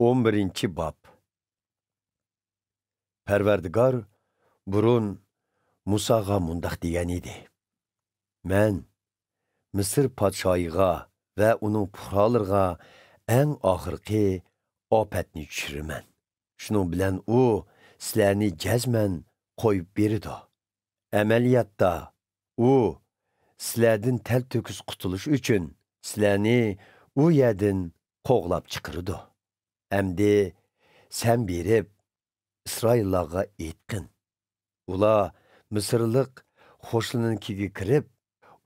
11. Bab. Parvardigor burun Musaga mundaq degan edi. Men Misr podshoyiga va uning puhrolarga eng oxirgi ofatni tushiraman. Shuning bilan u sizlarni jazman qo'yib berdi. Amaliyotda u sizlardan tal to'kis qutulish uchun sizlarni u yerdan qo'g'lab chiqirdi. Endi sen berib İsraillarga aytqin. Ular Misrlik xo'shlininkiga kirib,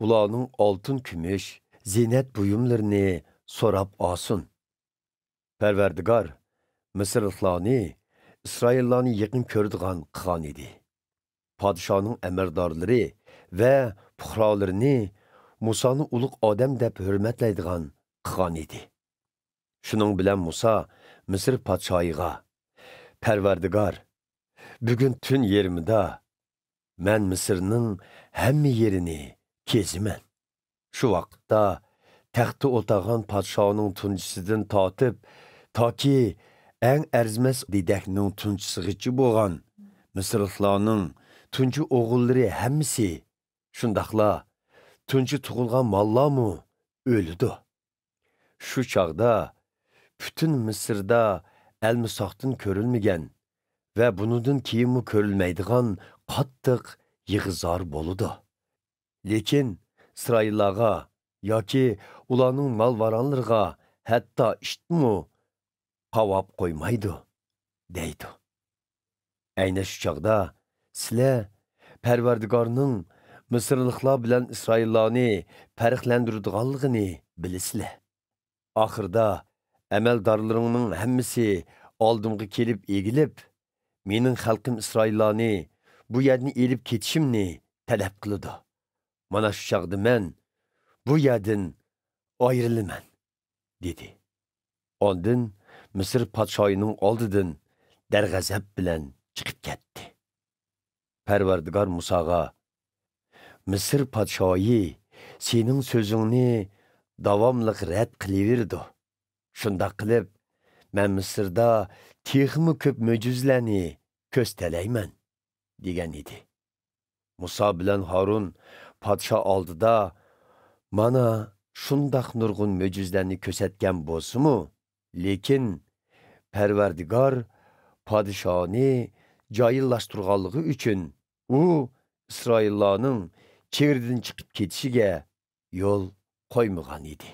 ularning oltin, kumush, zinat buyumlarini so'rab olsin. Parvardigor Misrliklarni İsraillarni yaqin ko'radigan qilgan edi. Podshoning amaldorlari va puhrolarini Musoni ulug' odam deb hurmatlaydigan qilgan edi. Shuning bilan Musa Misr podshoyiga: Parvardigor, bugun tun yerimida men Misrning hamma yerini keziman. Shu vaqtda taxtda o'tirgan podshoning tunchisidan tortib, toki eng arzimas dedakning tunchisigacha bo'lgan Misrliklarning tunchi o'g'illari hammasi, shundaqla tunchi tug'ilgan mollarmu o'ldi. Shu chog'da butun Misrda almisoqdan ko'rilmagan va bundan keyinmi ko'rilmaydigan qattiq yig'izor bo'ldi. Lekin İsraillarga yoki ularning molvaronlariga hatto ishtmu qavab qo'ymaydi, deydi. Ayni shu chog'da sizlar Parvardigorning Misrliklar bilan İsraillarni farqlantiradiganligini bilasizlar. Oxirda amaldorlaringning hammasi oldimga kelib egilib, mening xalqim İsraillarni bu yerni elib ketishimni talab qiladi. Mana shu chog'da men bu yerdan ayrilaman, dedi. Ondan Misr podshoyining oldidan darg'azab bilan chiqib ketdi. Parvardigor Musaga: Misr podshoyi sening so'zingni davomli rad qilaverdi. Shunda qilib, men Misrda texmi ko'p mo'jizalarni ko'stalayman, degan edi. Musa bilan Harun podsho oldida mana shundaq nurg'un mo'jizalarni ko'rsatgan bo'lsa-mu, lekin Parvardigor podshoni joyillashtirganligi uchun u İsraillarning chegaradan chiqib ketishiga yo'l qo'ymagan edi.